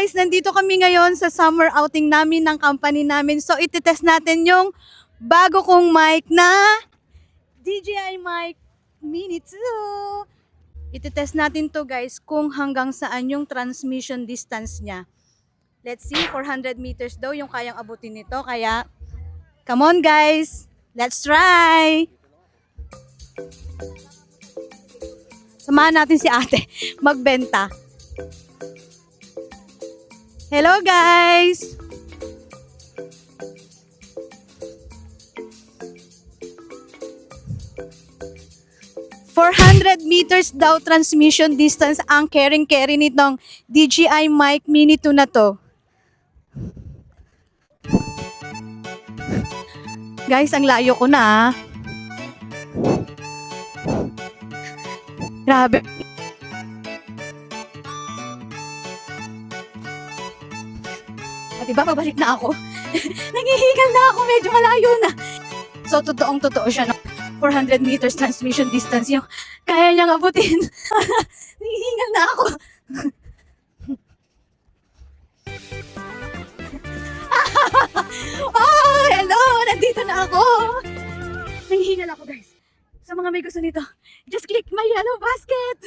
guys, nandito kami ngayon sa summer outing namin ng company namin. So ititest natin yung bago kong mic na DJI Mic Mini 2. Ititest natin to guys kung hanggang saan yung transmission distance niya. Let's see, 400 meters daw yung kayang abutin nito. Kaya, come on guys, let's try! Samahan natin si ate magbenta. Hello guys! ...400 meters daw transmission distance ang carry nitong DJI Mic Mini 2 na to. Guys, ang layo ko na. Grabe. O diba, pabalik na ako. Nanghihingal na ako, medyo malayo na. So, totoo siya, no? 400 meters transmission distance yung kaya niyang abutin. Nanghihingal na ako. Oh, hello! Nandito na ako. Nanghihingal ako, guys. Sa mga may gusto nito, just click my yellow basket.